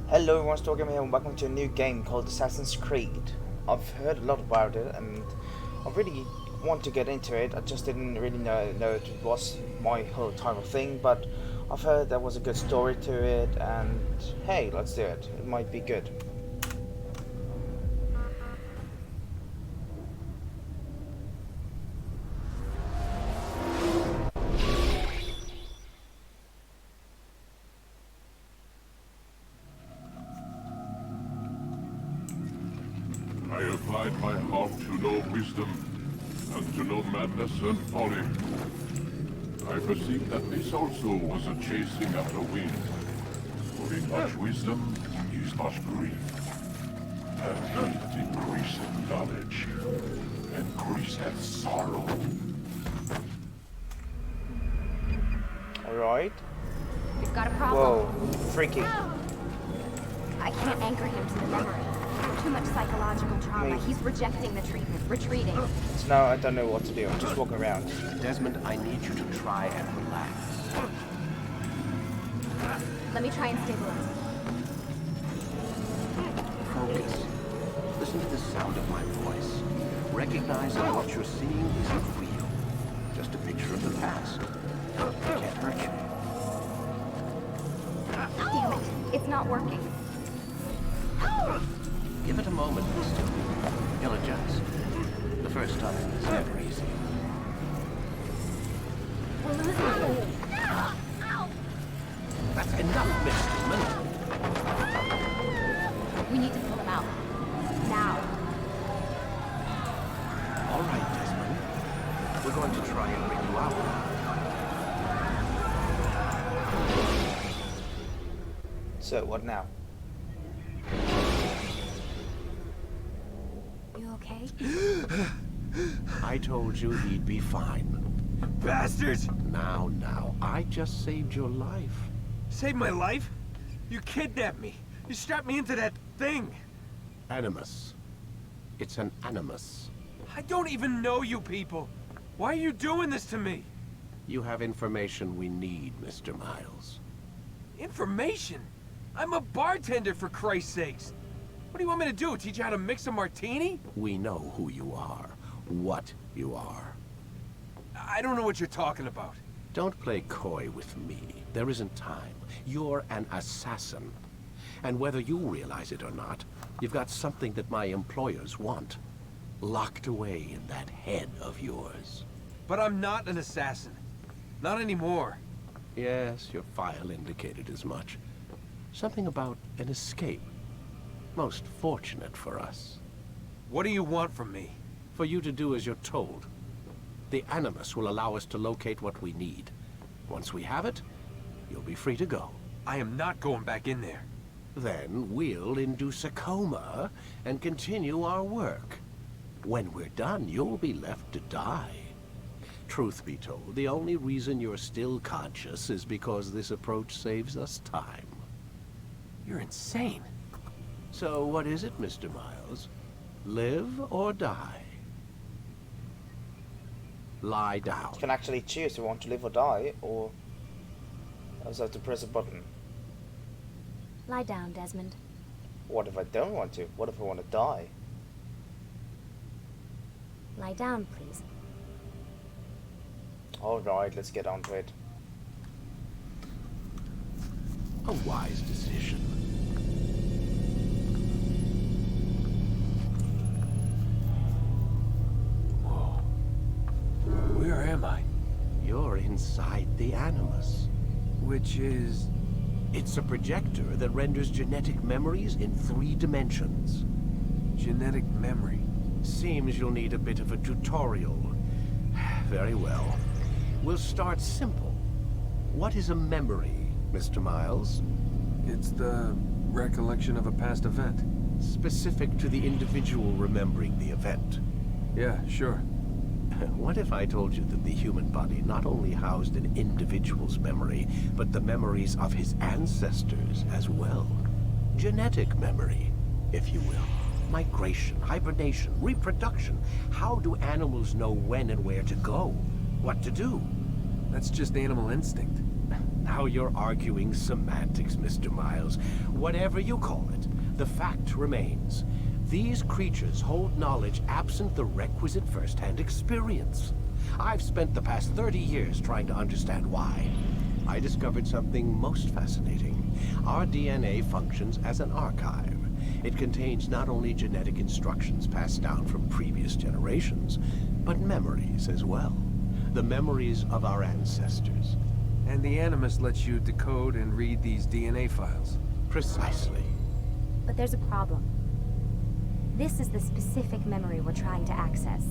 Hello everyone, Storgame here and welcome to a new game called Assassin's Creed. I've heard a lot about it and I really want to get into it. I just didn't really know it was my whole type of thing, but I've heard there was a good story to it and hey, let's do it. It might be good. I applied my heart to know wisdom, and to know madness and folly. I perceived that this also was a chasing after wind. For in much wisdom is much grief. And he that increaseth knowledge increaseth sorrow. Alright. We've got a problem. Whoa, freaky. I can't anchor him to the memory. Too much psychological trauma. Hey. He's rejecting the treatment, retreating. So now I don't know what to do. I'm just walking around. Desmond, I need you to try and relax. Let me try and stabilize. Focus. Listen to the sound of my voice. Recognize that what you're seeing isn't real. Just a picture of the past. It can't hurt you. Damn it. It's not working. Give it a moment, mister. He'll adjust. The first time is never easy. We're losing him. That's enough, Miss Desmond. We need to pull him out. Now. All right, Desmond. We're going to try and bring you out. So what now? You okay? I told you he'd be fine. Bastards! Now, I just saved your life. Saved my life? You kidnapped me. You strapped me into that thing. Animus. It's an animus. I don't even know you people. Why are you doing this to me? You have information we need, Mr. Miles. Information? I'm a bartender, for Christ's sakes. What do you want me to do? Teach you how to mix a martini? We know who you are, what you are. I don't know what you're talking about. Don't play coy with me. There isn't time. You're an assassin. And whether you realize it or not, you've got something that my employers want. Locked away in that head of yours. But I'm not an assassin. Not anymore. Yes, your file indicated as much. Something about an escape. Most fortunate for us. What do you want from me? For you to do as you're told. The Animus will allow us to locate what we need. Once we have it, you'll be free to go. I am not going back in there. Then we'll induce a coma and continue our work. When we're done, you'll be left to die. Truth be told, the only reason you're still conscious is because this approach saves us time. You're insane. So what is it, Mr. Miles? Live or die? Lie down. You can actually choose if you want to live or die, or I just have to press a button. Lie down, Desmond. What if I don't want to? What if I want to die? Lie down, please. Alright, let's get on to it. A wise decision. Whoa. Where am I? You're inside the Animus. Which is... It's a projector that renders genetic memories in 3 dimensions. genetic memory. Seems you'll need a bit of a tutorial. Very well. We'll start simple. What is a memory, Mr. Miles? It's the recollection of a past event. Specific to the individual remembering the event. Yeah, sure. What if I told you that the human body not only housed an individual's memory, but the memories of his ancestors as well? Genetic memory, if you will. Migration, hibernation, reproduction. How do animals know when and where to go? What to do? That's just animal instinct. Now you're arguing semantics, Mr. Miles. Whatever you call it, the fact remains. These creatures hold knowledge absent the requisite first-hand experience. I've spent the past 30 years trying to understand why. I discovered something most fascinating. Our DNA functions as an archive. It contains not only genetic instructions passed down from previous generations, but memories as well. The memories of our ancestors. And the Animus lets you decode and read these DNA files. Precisely. But there's a problem. This is the specific memory we're trying to access.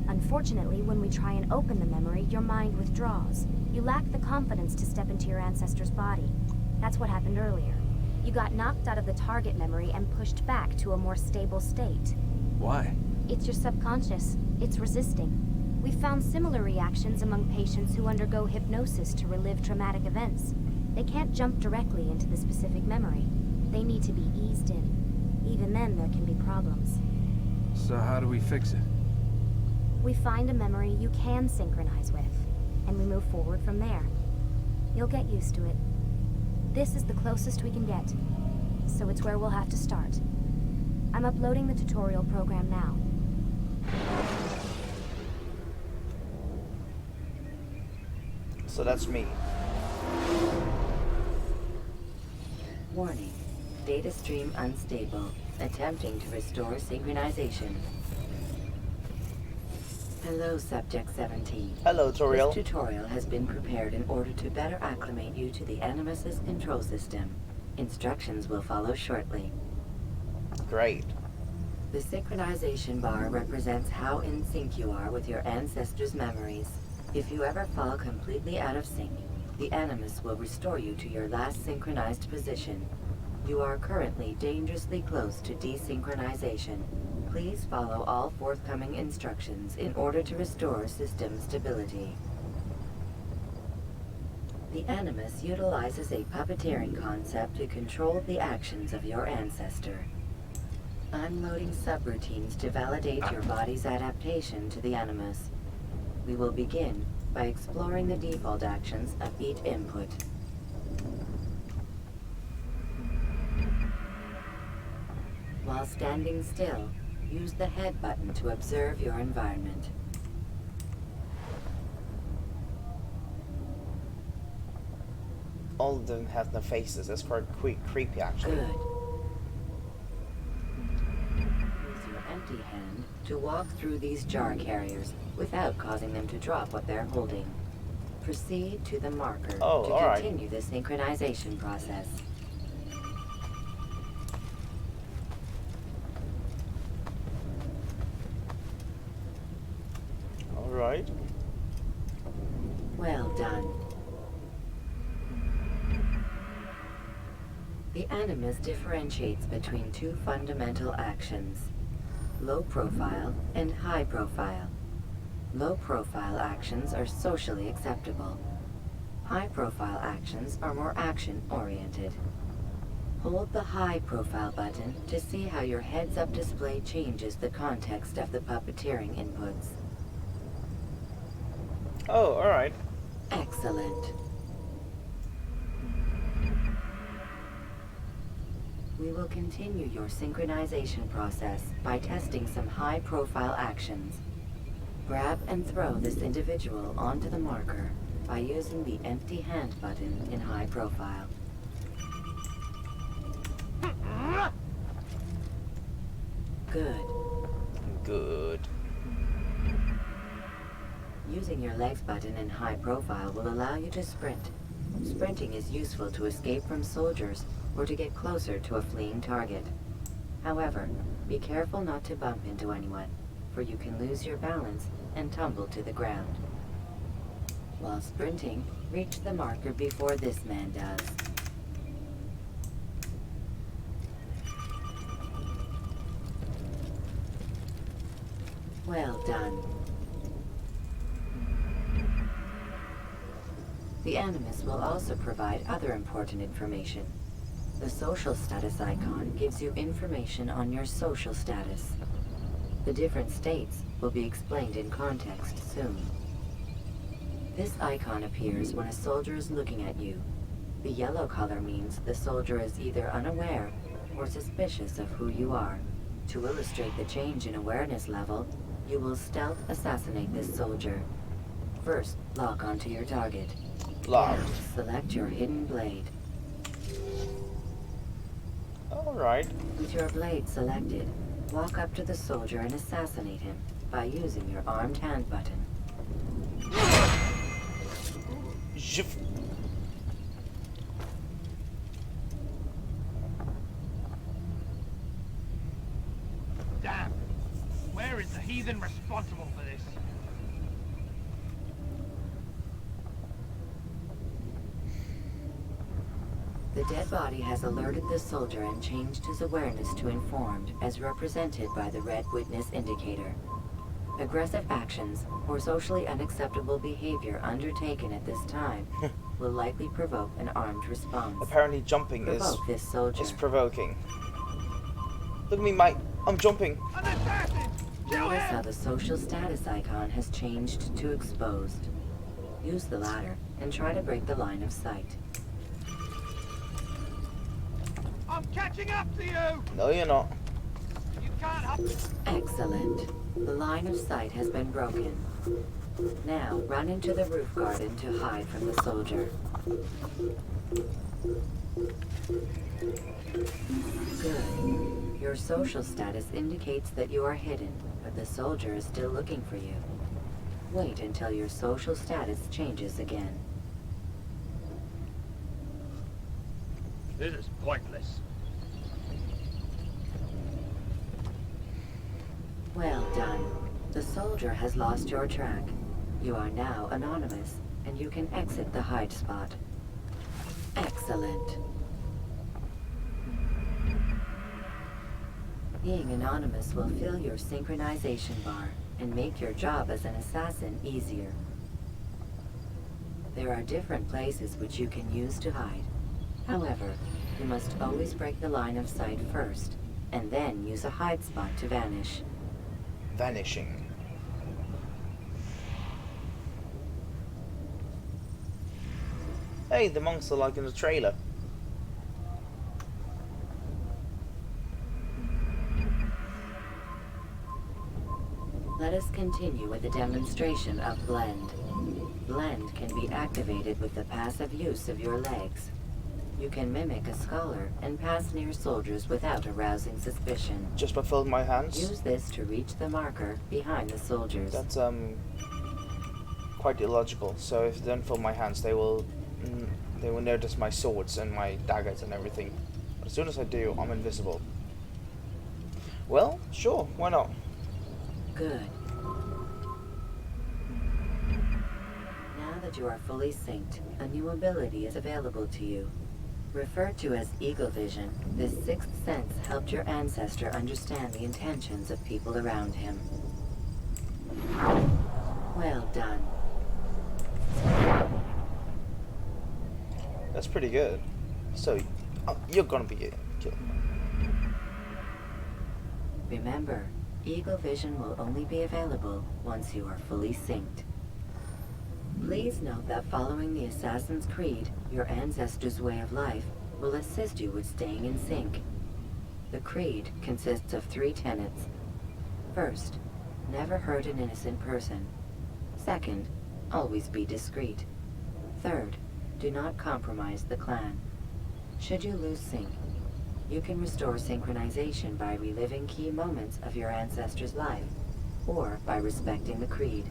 Unfortunately, when we try and open the memory, your mind withdraws. You lack the confidence to step into your ancestor's body. That's what happened earlier. You got knocked out of the target memory and pushed back to a more stable state. Why? It's your subconscious. It's resisting. We found similar reactions among patients who undergo hypnosis to relive traumatic events. They can't jump directly into the specific memory. They need to be eased in. Even then, there can be problems. So how do we fix it? We find a memory you can synchronize with, and we move forward from there. You'll get used to it. This is the closest we can get, so it's where we'll have to start. I'm uploading the tutorial program now. So that's me. Warning. Data stream unstable. Attempting to restore synchronization. Hello, Subject 17. Hello, tutorial. This tutorial has been prepared in order to better acclimate you to the Animus's control system. Instructions will follow shortly. Great. The synchronization bar represents how in sync you are with your ancestors' memories. If you ever fall completely out of sync, the Animus will restore you to your last synchronized position. You are currently dangerously close to desynchronization. Please follow all forthcoming instructions in order to restore system stability. The Animus utilizes a puppeteering concept to control the actions of your ancestor. I'm loading subroutines to validate your body's adaptation to the Animus. We will begin by exploring the default actions of each input. While standing still, use the head button to observe your environment. All of them have no faces. That's quite creepy, actually. Good. Use your empty hand to walk through these jar carriers without causing them to drop what they're holding. Proceed to the marker to alright. continue the synchronization process. Alright. Well done. The Animus differentiates between two fundamental actions: low profile and high profile. Low profile actions are socially acceptable. High profile actions are more action oriented. Hold the high profile button to see how your heads-up display changes the context of the puppeteering inputs. Oh, alright. Excellent. We will continue your synchronization process by testing some high-profile actions. Grab and throw this individual onto the marker by using the empty hand button in high profile. Good. Good. Using your legs button in high profile will allow you to sprint. Sprinting is useful to escape from soldiers or to get closer to a fleeing target. However, be careful not to bump into anyone, for you can lose your balance and tumble to the ground. While sprinting, reach the marker before this man does. Well done. The Animus will also provide other important information. The social status icon gives you information on your social status. The different states will be explained in context soon. This icon appears when a soldier is looking at you. The yellow color means the soldier is either unaware or suspicious of who you are. To illustrate the change in awareness level, you will stealth assassinate this soldier. First, lock onto your target. Locked. Now, select your hidden blade. Alright. With your blade selected, walk up to the soldier and assassinate him by using your armed hand button. Zhif. Damn! Where is the heathen responsible for this? The dead body has alerted the soldier and changed his awareness to informed, as represented by the red witness indicator. Aggressive actions or socially unacceptable behavior undertaken at this time will likely provoke an armed response. Apparently jumping is Provoke this soldier. provoking. Look at me, mate. I'm jumping. An assassin! Kill Notice how him! the social status icon has changed to exposed. Use the ladder and try to break the line of sight. I'm catching up to you! No, you're not. You can't help. Excellent. The line of sight has been broken. Now, run into the roof garden to hide from the soldier. Good. Your social status indicates that you are hidden, but the soldier is still looking for you. Wait until your social status changes again. This is pointless. Well done. The soldier has lost your track. You are now anonymous, and you can exit the hide spot. Excellent. Being anonymous will fill your synchronization bar and make your job as an assassin easier. There are different places which you can use to hide. However, you must always break the line of sight first, and then use a hide spot to vanish. Vanishing. Hey, the monks are like in the trailer. Let us continue with a demonstration of Blend. Blend can be activated with the passive use of your legs. You can mimic a scholar and pass near soldiers without arousing suspicion. Just by filling my hands. Use this to reach the marker behind the soldiers. That's quite illogical. So if they don't fill my hands, they will notice my swords and my daggers and everything. But as soon as I do, I'm invisible. Well, sure, why not? Good. Now that you are fully synced, a new ability is available to you. Referred to as Eagle Vision, this sixth sense helped your ancestor understand the intentions of people around him. Well done. That's pretty good. So, you're gonna be killed. Remember, Eagle Vision will only be available once you are fully synced. Please note that following the Assassin's Creed, your ancestors' way of life will assist you with staying in sync. The Creed consists of 3 tenets. First, never hurt an innocent person. Second, always be discreet. Third, do not compromise the clan. Should you lose sync, you can restore synchronization by reliving key moments of your ancestor's life, or by respecting the Creed.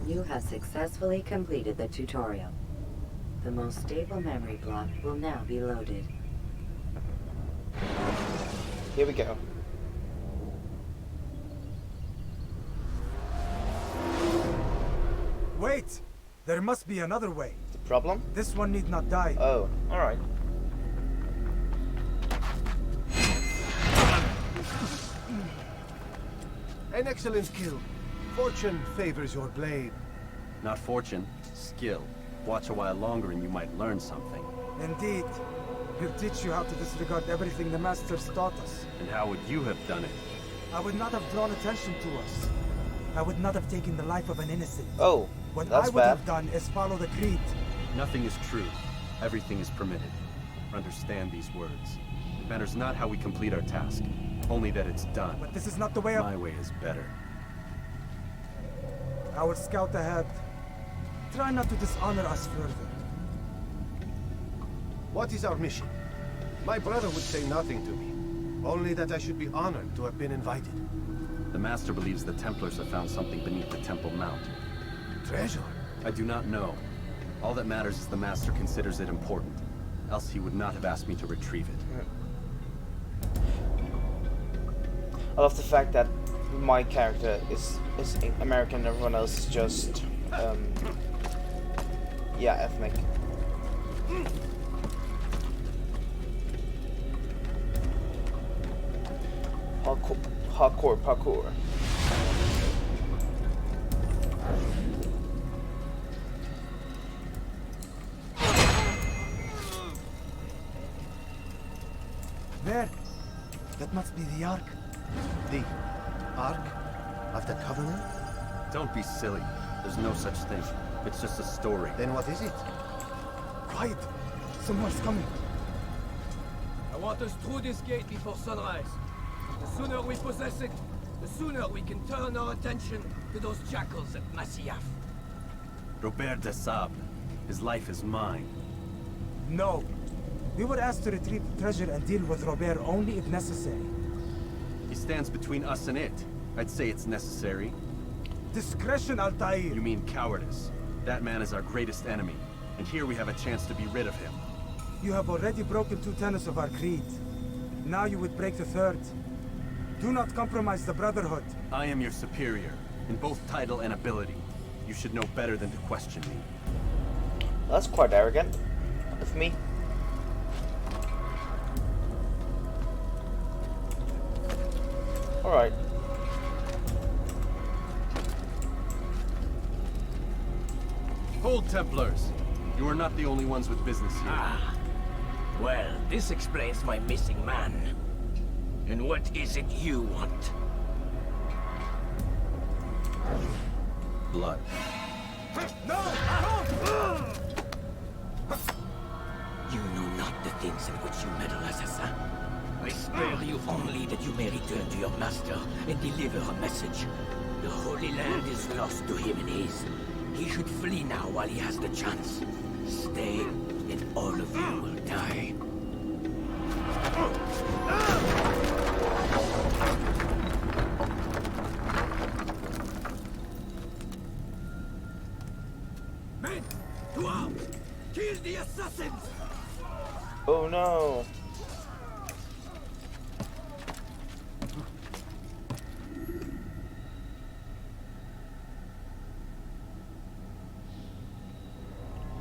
You have successfully completed the tutorial. The most stable memory block will now be loaded. Here we go. Wait! There must be another way. The problem? This one need not die. Oh, alright. An excellent kill. Fortune favors your blade. Not fortune, skill. Watch a while longer and you might learn something. Indeed. He'll teach you how to disregard everything the Masters taught us. And how would you have done it? I would not have drawn attention to us. I would not have taken the life of an innocent. Oh, What that's I would bad. have done is follow the creed. Nothing is true. Everything is permitted. Understand these words. It matters not how we complete our task, only that it's done. But this is not the way of... My way is better. I will scout ahead. Try not to dishonor us further. What is our mission? My brother would say nothing to me. Only that I should be honored to have been invited. The Master believes the Templars have found something beneath the Temple Mount. Treasure? I do not know. All that matters is the Master considers it important. Else he would not have asked me to retrieve it. I love the fact that my character is American and everyone else is just, yeah, ethnic. Parkour. There. That must be the Ark. The Ark of the Covenant? Don't be silly. There's no such thing. It's just a story. Then what is it? Quiet. Someone's coming. I want us through this gate before sunrise. The sooner we possess it, the sooner we can turn our attention to those jackals at Masyaf. Robert de Sable. His life is mine. No. We were asked to retrieve the treasure and deal with Robert only if necessary. He stands between us and it. I'd say it's necessary. Discretion, Altair. You mean cowardice. That man is our greatest enemy, and here we have a chance to be rid of him. You have already broken 2 tenets of our creed. Now you would break the 3rd. Do not compromise the Brotherhood. I am your superior, in both title and ability. You should know better than to question me. That's quite arrogant of me. Alright. Hold, Templars! You are not the only ones with business here. Ah. Well, this explains my missing man. And what is it you want? Blood. No! You know not the things in which you meddle, assassin. I spare you only that you may return to your master and deliver a message. The Holy Land is lost to him and his. He should flee now while he has the chance. Stay, and all of you will die. Men, to arms! Kill the assassins! Oh no.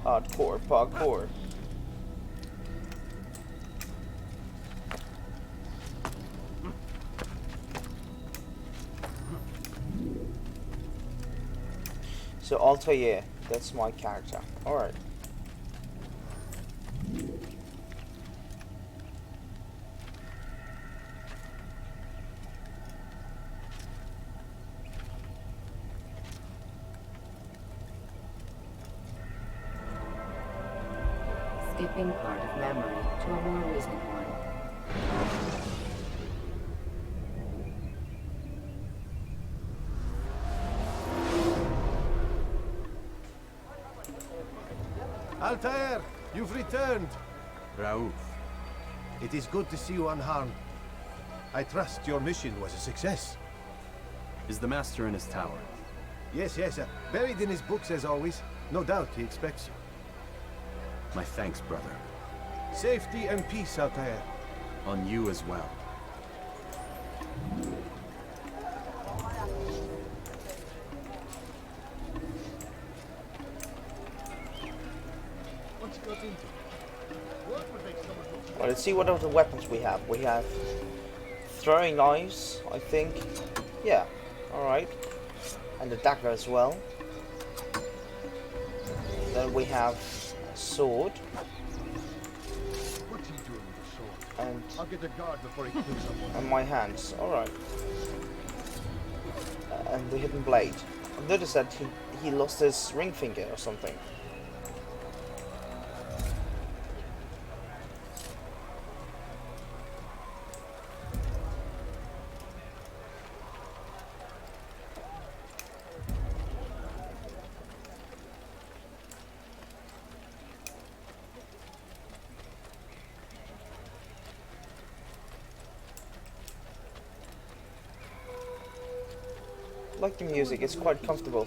Hardcore parkour. So Altair, that's my character. Alright. Skipping part of memory to a more recent one. Altair, you've returned. Raouf. It is good to see you unharmed. I trust your mission was a success. Is the Master in his tower? Yes, buried in his books as always. No doubt he expects you. My thanks, brother. Safety and peace, Altair. On you as well. Well, let's see what other weapons we have. We have throwing knives, I think. Yeah, alright. And a dagger as well. Then we have a sword. What's he doing with the sword? And, I'll get the guard before he kills someone. and my hands. Alright. and the hidden blade. I've noticed that he lost his ring finger or something. I like the music, it's quite comfortable.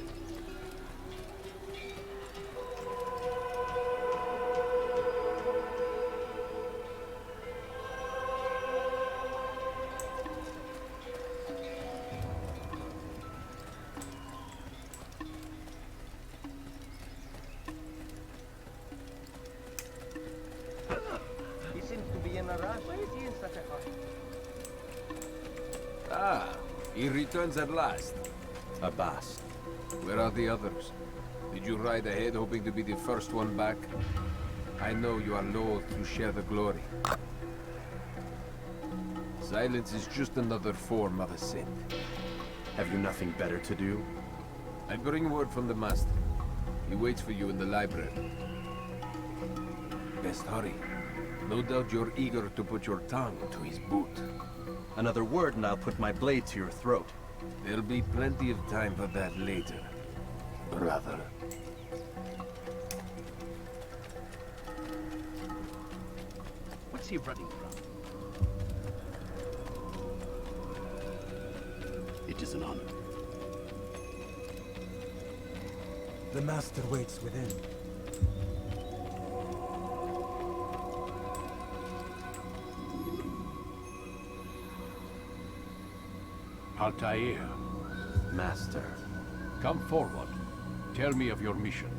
He seems to be in a rush. Why is he in such a hurry? Ah, he returns at last. Abbas. Where are the others? Did you ride ahead hoping to be the first one back? I know you are loath to share the glory. Silence is just another form of a sin. Have you nothing better to do? I bring word from the Master. He waits for you in the library. Best hurry. No doubt you're eager to put your tongue to his boot. Another word and I'll put my blade to your throat. There'll be plenty of time for that later, brother. What's he running from? It is an honor. The Master waits within. Altair, Master. come forward. Tell me of your mission.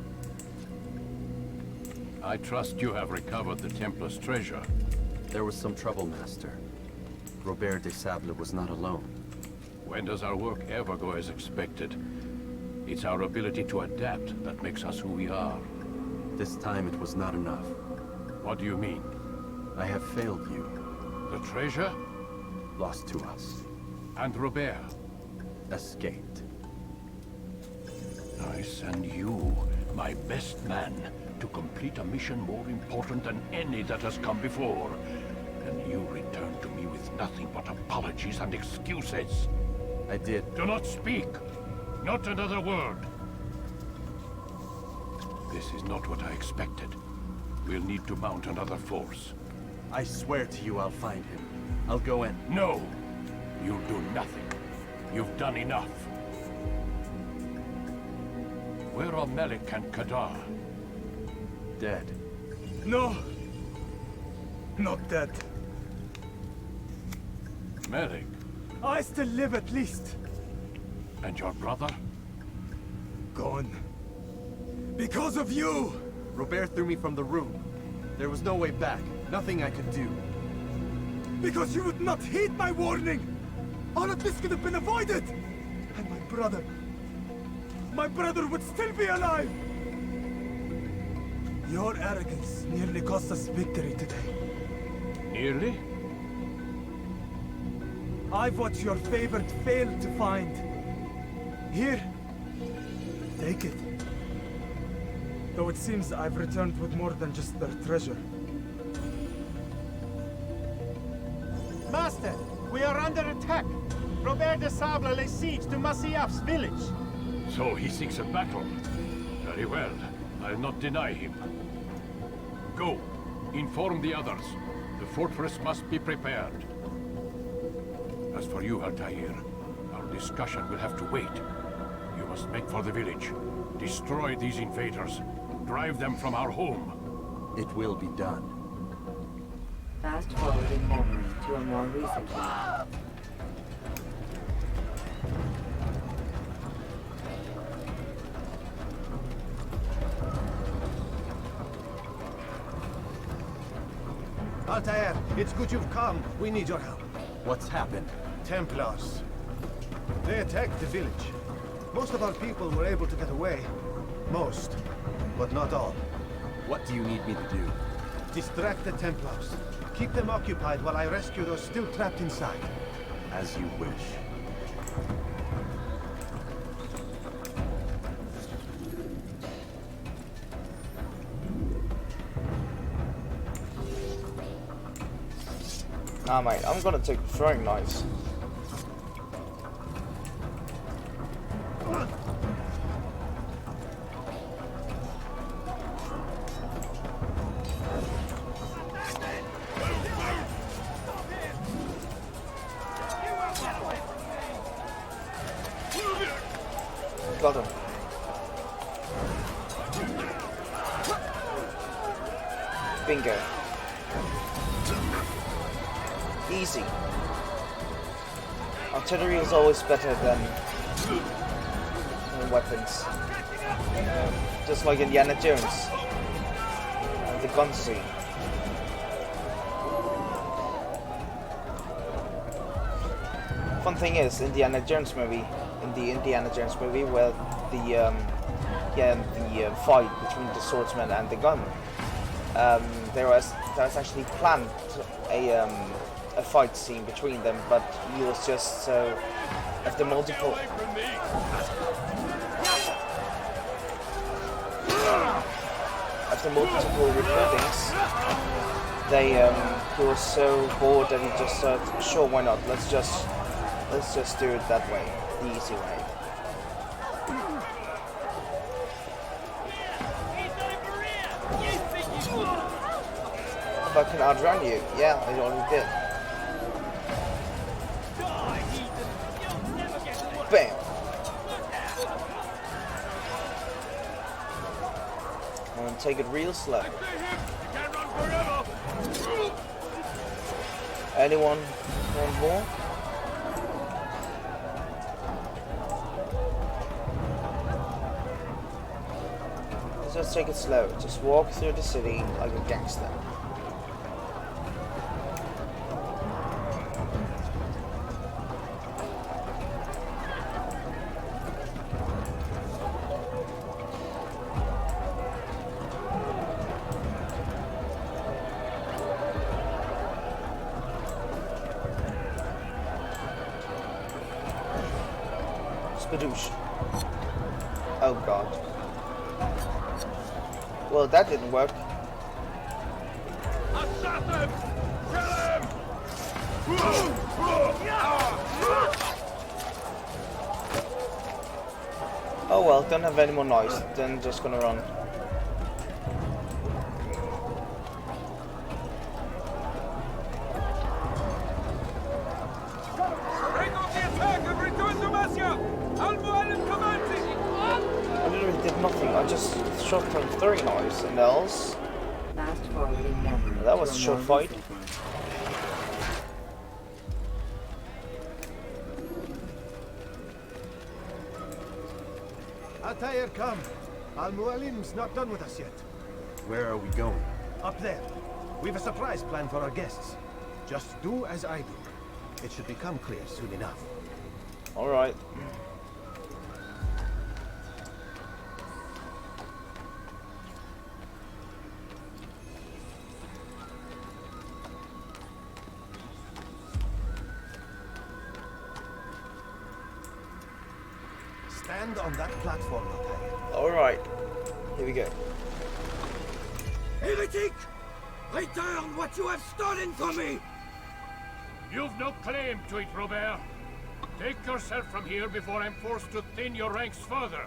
I trust you have recovered the Templar's treasure. There was some trouble, Master. Robert de Sable was not alone. When does our work ever go as expected? It's our ability to adapt that makes us who we are. This time it was not enough. What do you mean? I have failed you. The treasure? Lost to us. And Robert? Escaped. I send you, my best man, to complete a mission more important than any that has come before. And you return to me with nothing but apologies and excuses. I did. Do not speak. Not another word. This is not what I expected. We'll need to mount another force. I swear to you I'll find him. I'll go in. No! You'll do nothing. You've done enough. Where are Melik and Kadar? Dead. No! Not dead. Melik? I still live at least. And your brother? Gone. Because of you! Robert threw me from the room. There was no way back. Nothing I could do. Because you would not heed my warning! All of this could have been avoided! And my brother would still be alive! Your arrogance nearly cost us victory today. Nearly? I've watched your favorite fail to find. Here, take it. Though it seems I've returned with more than just their treasure. Master, we are under attack. Robert de Sable lays siege to Masyaf's village. So he seeks a battle. Very well. I'll not deny him. Go. Inform the others. The fortress must be prepared. As for you, Altair, our discussion will have to wait. You must make for the village. Destroy these invaders. Drive them from our home. It will be done. Fast forwarding memory to a more recent one. Altair, it's good you've come. We need your help. What's happened? Templars. They attacked the village. Most of our people were able to get away. Most, but not all. What do you need me to do? Distract the Templars. Keep them occupied while I rescue those still trapped inside. As you wish. Nah, mate, I'm gonna take throwing knives. Got him. Bingo. Easy. Artillery is always better than weapons. Just like Indiana Jones. And the gun scene. Fun thing is, Indiana Jones movie, in the Indiana Jones movie, where the fight between the swordsman and the gun, there was actually planned a fight scene between them, but he was just so after multiple recordings, he was so bored that he just said, sure, why not? Let's just do it that way, the easy way. If I can outrun you, yeah, I already did. Bam! And take it real slow. Anyone want more? Let's just take it slow. Just walk through the city like a gangster. Spadoosh. Oh god. Well, that didn't work. Assassin! Kill him! Oh well, don't have any more noise, then just gonna run. I literally did nothing, I just shot from throwing knives and else. Fast forwarding memory. That was a short fight. Altair, come. Al-Mualim's not done with us yet. Where are we going? Up there. We've a surprise plan for our guests. Just do as I do. It should become clear soon enough. Alright. Stand on that platform, Altair. Alright. Here we go. Heretic! Return what you have stolen from me! You've no claim to it, Robert. Take yourself from here before I'm forced to thin your ranks further.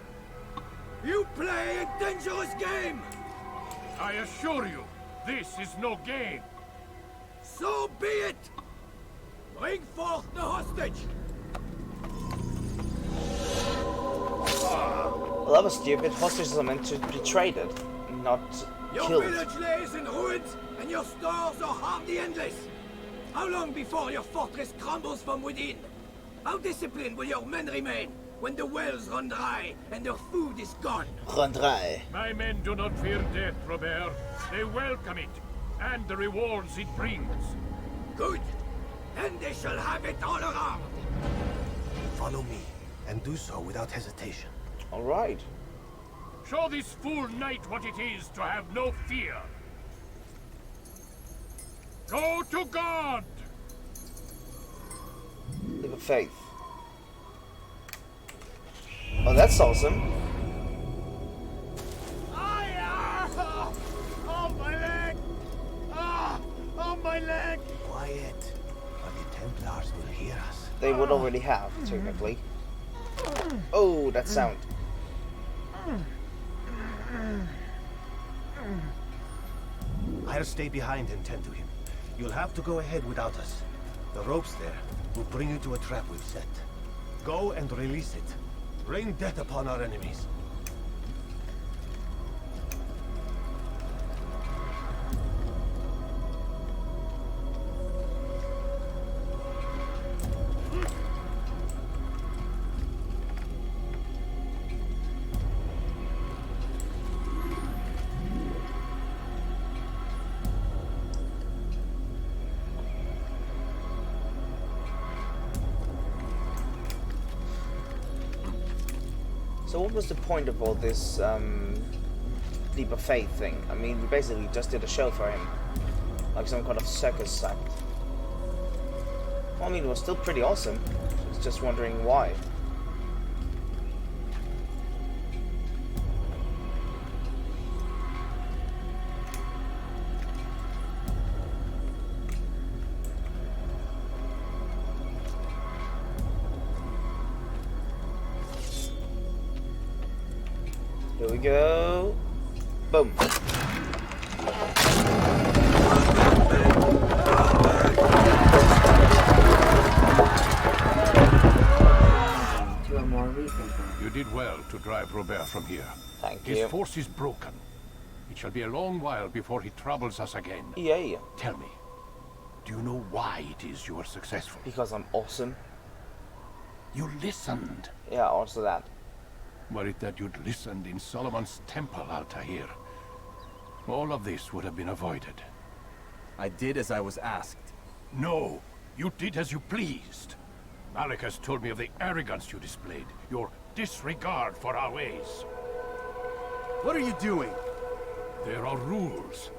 You play a dangerous game! I assure you, this is no game. So be it! Bring forth the hostage! Well, that was stupid. Hostages are meant to be traded, not Your killed. village lays in ruins, and your stores are hardly endless. How long before your fortress crumbles from within? How disciplined will your men remain when the wells run dry and their food is gone? Run dry. My men do not fear death, Robert. They welcome it, and the rewards it brings. Good. Then they shall have it all around. Follow me, and do so without hesitation. Alright. Show this fool knight what it is to have no fear. Go to God! Leap of faith. Oh, that's awesome. Oh, my leg! Oh, my leg! Quiet. Templars will hear us. They would already have, technically. Oh, that sound. I'll stay behind and tend to him. You'll have to go ahead without us. The ropes there will bring you to a trap we've set. Go and release it. Rain death upon our enemies. So what was the point of all this leap of faith thing? I mean, we basically just did a show for him, like some kind of circus act. Well, I mean, it was still pretty awesome. I was just wondering why. Here we go. Boom. To a more recent one. You did well to drive Robert from here. Thank His you. force is broken. It shall be a long while before he troubles us again. Yeah. Tell me, do you know why it is you were successful? Because I'm awesome. You listened. Yeah, also that. Were it that you'd listened in Solomon's temple, Altair, all of this would have been avoided. I did as I was asked. No, you did as you pleased. Malik has told me of the arrogance you displayed, your disregard for our ways. What are you doing? There are rules.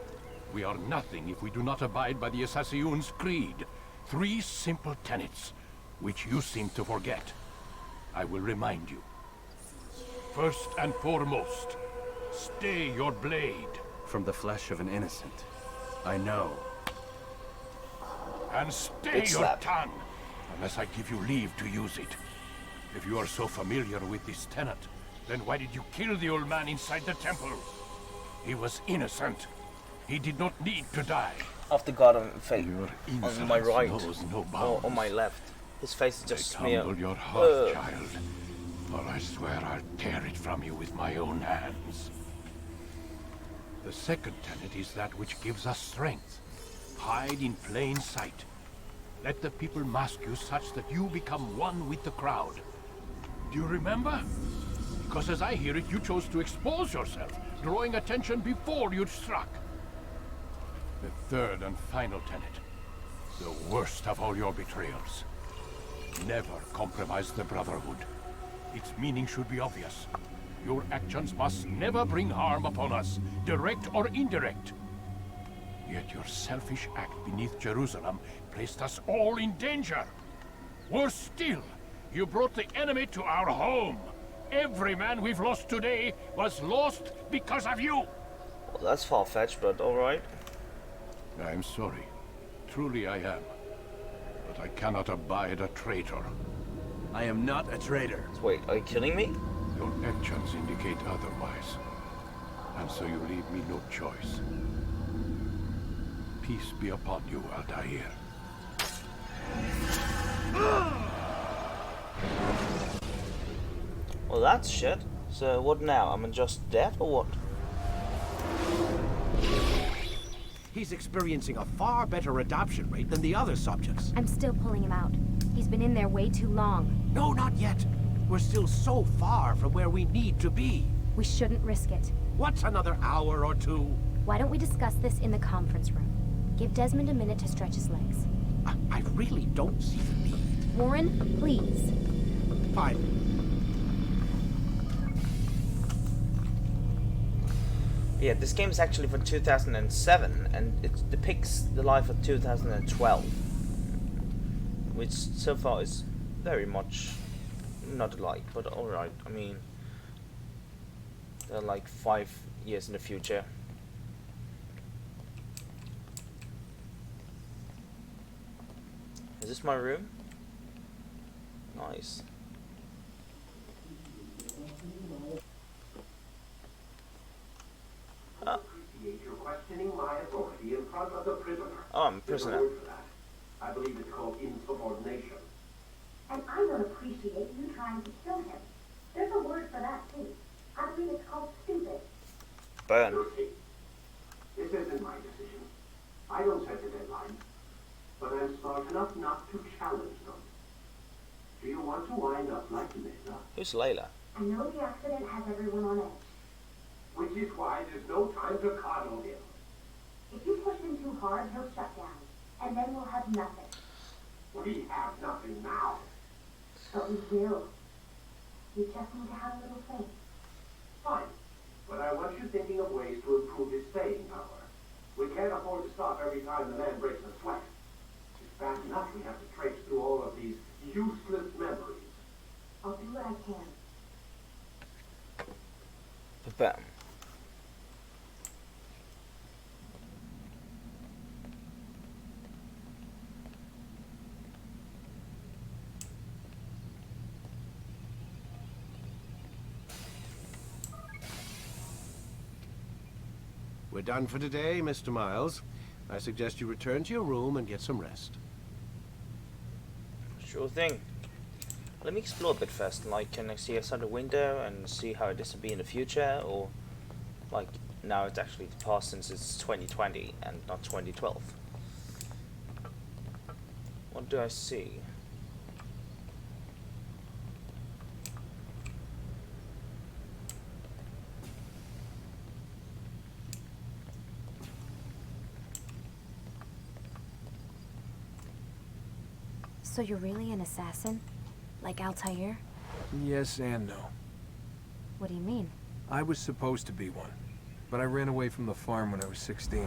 We are nothing if we do not abide by the Assassin's creed. 3 simple tenets, which you seem to forget. I will remind you. First and foremost, stay your blade. From the flesh of an innocent. I know. And stay Big your slap. tongue, unless I give you leave to use it. If you are so familiar with this tenet, then why did you kill the old man inside the temple? He was innocent. He did not need to die. Of the God of Faith. Your On my right. knows no Or bounds. on my left. His face is just Humble smear. your heart, child. For I swear I'll tear it from you with my own hands. The second tenet is that which gives us strength. Hide in plain sight. Let the people mask you such that you become one with the crowd. Do you remember? Because as I hear it, you chose to expose yourself, drawing attention before you'd struck. The third and final tenet. The worst of all your betrayals. Never compromise the Brotherhood. Its meaning should be obvious. Your actions must never bring harm upon us, direct or indirect. Yet your selfish act beneath Jerusalem placed us all in danger. Worse still, you brought the enemy to our home. Every man we've lost today was lost because of you. Well, that's far-fetched, but alright. I'm sorry. Truly I am. But I cannot abide a traitor. I am not a traitor. Wait, are you killing me? Your actions indicate otherwise. And so you leave me no choice. Peace be upon you, Altair. Well, that's shit. So what now? I'm just dead or what? He's experiencing a far better adoption rate than the other subjects. I'm still pulling him out. He's been in there way too long. No, not yet. We're still so far from where we need to be. We shouldn't risk it. What's another hour or two? Why don't we discuss this in the conference room? Give Desmond a minute to stretch his legs. I really don't see the need. Warren, please. Fine. Yeah, this game is actually from 2007, and it depicts the life of 2012, which so far is very much not alike, but alright. I mean, they're like 5 years in the future. Is this my room? Nice. Oh. You're questioning my authority in front of the prisoner. Oh, I'm a prisoner. There's a word for that. I believe it's called insubordination. And I don't appreciate you trying to kill him. There's a word for that, too. I believe it's called stupid. Burn. Lucy, this isn't my decision. I don't set the deadline. But I'm smart enough not to challenge them. Do you want to wind up like Layla? Who's Layla? I know the accident has everyone on edge. Which is why there's no time to coddle him. If you push him too hard, he'll shut down. And then we'll have nothing. We have nothing now. But we will. You just need to have a little faith. Fine. But I want you thinking of ways to improve his staying power. We can't afford to stop every time the man breaks a sweat. It's bad enough we have to trace through all of these useless memories. I'll do what I can. Bam. We're done for today, Mr. Miles. I suggest you return to your room and get some rest. Sure thing. Let me explore a bit first. Like, can I see outside the window and see how it is to be in the future? Or, like, now it's actually the past since it's 2020 and not 2012. What do I see? So you're really an assassin? Like Altair? Yes and no. What do you mean? I was supposed to be one, but I ran away from the farm when I was 16.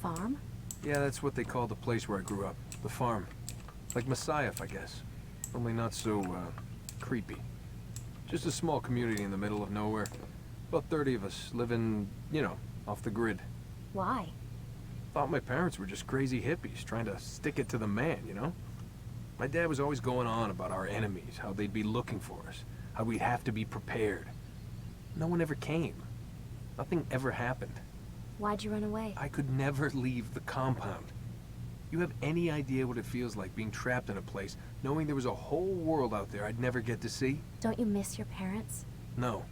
Farm? Yeah, that's what they call the place where I grew up. The farm. Like Messiah, I guess. Only not so, creepy. Just a small community in the middle of nowhere. About 30 of us living, you know, off the grid. Why? Thought my parents were just crazy hippies trying to stick it to the man, you know? My dad was always going on about our enemies, how they'd be looking for us, how we'd have to be prepared. No one ever came. Nothing ever happened. Why'd you run away? I could never leave the compound. You have any idea what it feels like being trapped in a place, knowing there was a whole world out there I'd never get to see? Don't you miss your parents? No.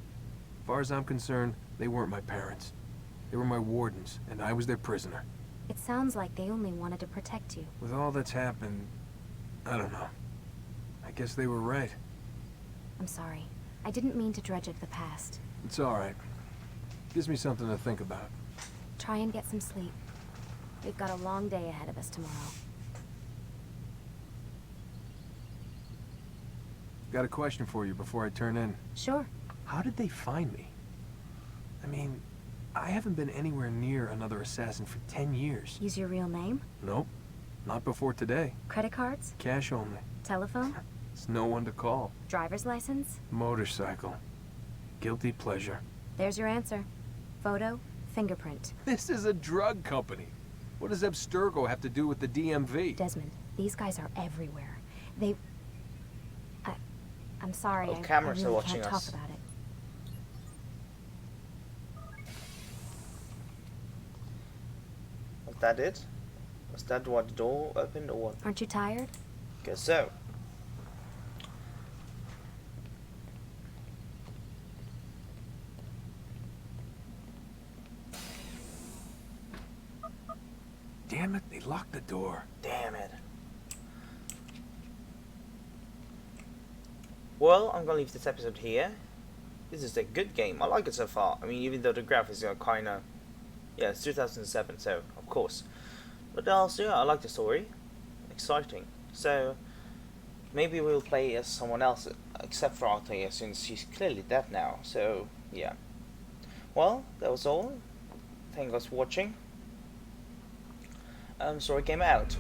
As far as I'm concerned, they weren't my parents. They were my wardens, and I was their prisoner. It sounds like they only wanted to protect you. With all that's happened, I don't know. I guess they were right. I'm sorry. I didn't mean to dredge up the past. It's alright. Gives me something to think about. Try and get some sleep. We've got a long day ahead of us tomorrow. Got a question for you before I turn in. Sure. How did they find me? I mean, I haven't been anywhere near another assassin for 10 years. Use your real name? Nope. Not before today. Credit cards? Cash only. Telephone? There's no one to call. Driver's license? Motorcycle. Guilty pleasure. There's your answer. Photo, fingerprint. This is a drug company. What does Abstergo have to do with the DMV? Desmond, these guys are everywhere. I'm sorry, Oh, I cameras really are watching can't us. talk about it. Was that it? Was that why the door opened or what? Aren't you tired? Guess so. Damn it, they locked the door. Damn it. Well, I'm gonna leave this episode here. This is a good game. I like it so far. I mean, even though the graphics are kinda... Yeah, it's 2007, so of course. But also, yeah, I like the story. Exciting. So, maybe we'll play as someone else, except for Altair, since he's clearly dead now. So, yeah. Well, that was all. Thank you guys for watching. Story came out.